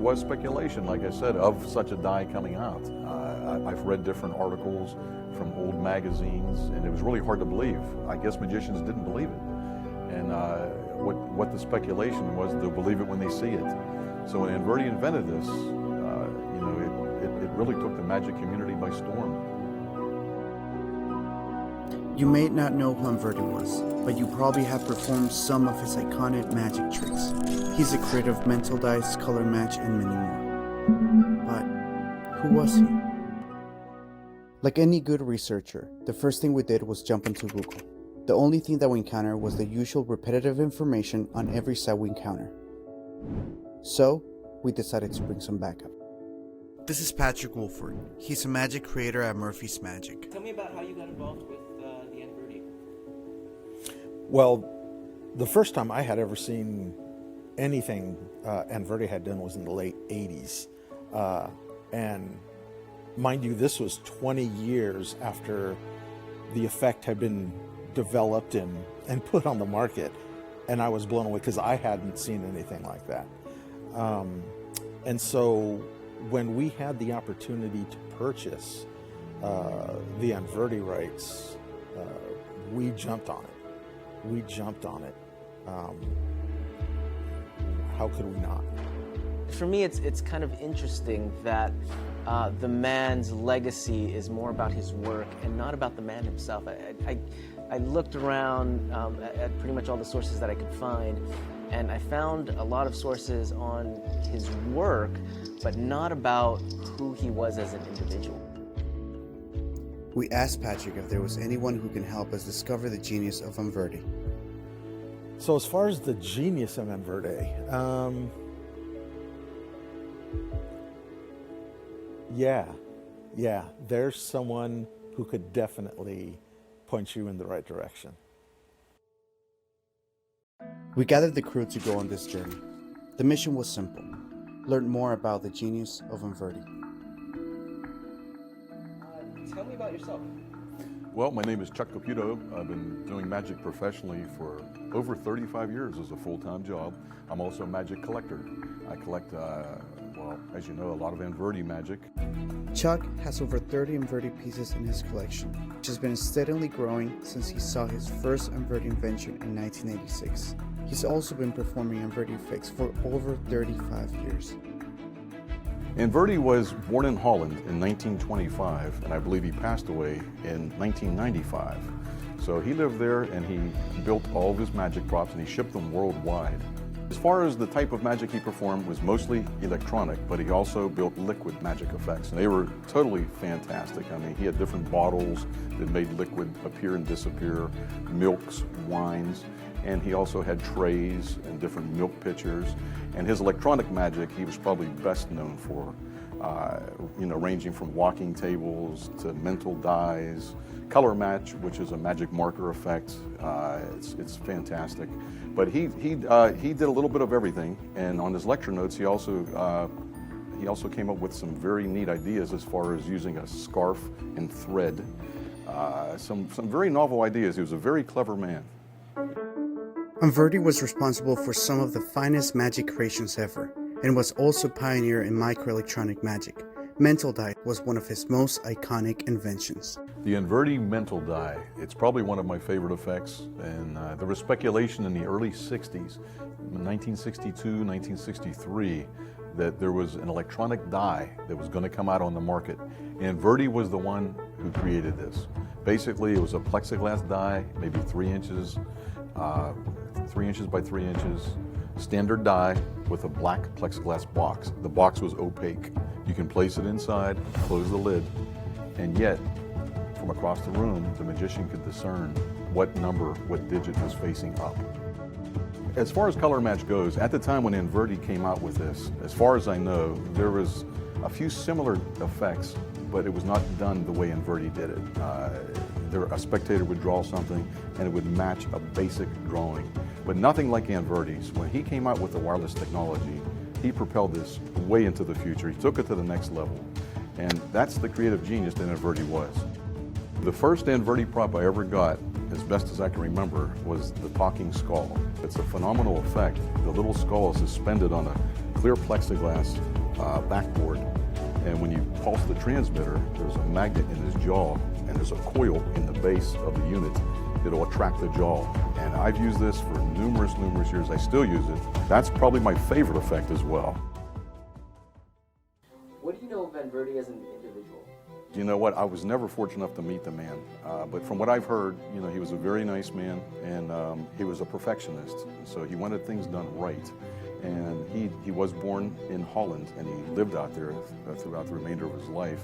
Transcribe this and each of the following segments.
was speculation, like I said, of such a die coming out. I've read different articles from old magazines, and it was really hard to believe. I guess magicians didn't believe it. And what the speculation was, they'll believe it when they see it. So when Anverdi invented this, it really took the magic community by storm. You may not know who Anverdi was, but you probably have performed some of his iconic magic tricks. He's the creator of mental dice, color match, and many more. But who was he? Like any good researcher, the first thing we did was jump into Google. The only thing that we encountered was the usual repetitive information on every site we encounter. So, we decided to bring some backup. This is Patrick Wolford. He's a magic creator at Murphy's Magic. Tell me about how you got involved with the Anverdi. Well, the first time I had ever seen anything Anverdi had done was in the late 80s. And mind you, this was 20 years after the effect had been developed and put on the market. And I was blown away because I hadn't seen anything like that. And so when we had the opportunity to purchase the Anverdi rights, we jumped on it. How could we not? For me, it's kind of interesting that the man's legacy is more about his work and not about the man himself. I looked around at pretty much all the sources that I could find, and I found a lot of sources on his work, but not about who he was as an individual. We asked Patrick if there was anyone who can help us discover the genius of Anverdi. So as far as the genius of Anverdi, yeah, there's someone who could definitely point you in the right direction. We gathered the crew to go on this journey. The mission was simple: learn more about the genius of Anverdi. Tell me about yourself. Well, my name is Chuck Caputo. I've been doing magic professionally for over 35 years as a full-time job. I'm also a magic collector. I collect, as you know, a lot of Anverdi magic. Chuck has over 30 Anverdi pieces in his collection, which has been steadily growing since he saw his first Anverdi invention in 1986. He's also been performing Anverdi effects for over 35 years. Anverdi was born in Holland in 1925, and I believe he passed away in 1995. So he lived there and he built all of his magic props and he shipped them worldwide. As far as the type of magic he performed was mostly electronic, but he also built liquid magic effects, and they were totally fantastic. I mean, he had different bottles that made liquid appear and disappear, milks, wines, and he also had trays and different milk pitchers. And his electronic magic, he was probably best known for, ranging from walking tables to mental dies, color match, which is a magic marker effect. It's fantastic. But he did a little bit of everything, and on his lecture notes, he also came up with some very neat ideas as far as using a scarf and thread. Some very novel ideas. He was a very clever man. Anverdi was responsible for some of the finest magic creations ever, and was also a pioneer in microelectronic magic. Mental die was one of his most iconic inventions. The Anverdi mental die, it's probably one of my favorite effects, and there was speculation in the early 60s, in 1962, 1963, that there was an electronic die that was going to come out on the market. Anverdi was the one who created this. Basically, it was a plexiglass die, maybe 3 inches, 3 inches by 3 inches, standard die with a black plexiglass box. The box was opaque. You can place it inside, close the lid, and yet, from across the room, the magician could discern what number, what digit was facing up. As far as color match goes, at the time when Anverdi came out with this, as far as I know, there was a few similar effects, but it was not done the way Anverdi did it. A spectator would draw something and it would match a basic drawing, but nothing like Anverdi's. When he came out with the wireless technology, he propelled this way into the future. He took it to the next level, and that's the creative genius that Anverdi was. The first Anverdi prop I ever got, as best as I can remember, was the talking skull. It's a phenomenal effect. The little skull is suspended on a clear plexiglass backboard. And when you pulse the transmitter, there's a magnet in his jaw, and there's a coil in the base of the unit that'll attract the jaw. And I've used this for numerous years. I still use it. That's probably my favorite effect as well. What do you know of Anverdi as an individual? You know what? I was never fortunate enough to meet the man, but from what I've heard, you know, he was a very nice man, and he was a perfectionist. So he wanted things done right, and he was born in Holland, and he lived out there throughout the remainder of his life.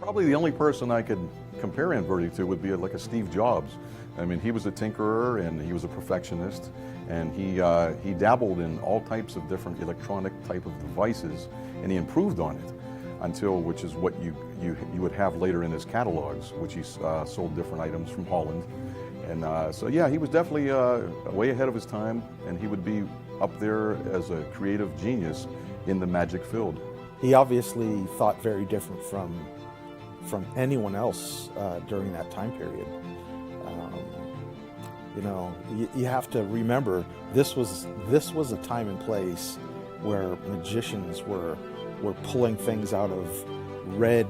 Probably the only person I could compare Anverdi to would be like a Steve Jobs. I mean, he was a tinkerer and he was a perfectionist, and he dabbled in all types of different electronic type of devices, and he improved on it until, which is what you would have later in his catalogs, which he sold different items from Holland. And so yeah, he was definitely way ahead of his time, and he would be up there as a creative genius in the magic field. He obviously thought very different from anyone else during that time period. You know, you have to remember this was a time and place where magicians were pulling things out of red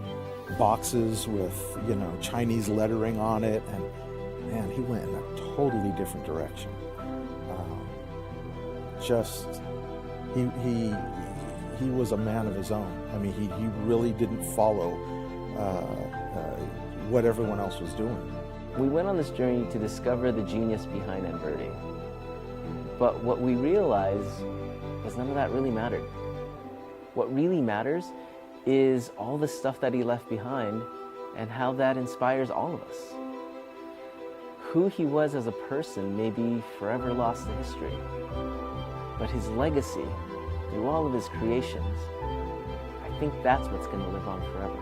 boxes with, you know, Chinese lettering on it, and man, he went in a totally different direction. He was a man of his own. I mean, he really didn't follow what everyone else was doing. We went on this journey to discover the genius behind Anverdi. But what we realized was none of that really mattered. What really matters is all the stuff that he left behind and how that inspires all of us. Who he was as a person may be forever lost to history, but his legacy, through all of his creations, I think that's what's going to live on forever.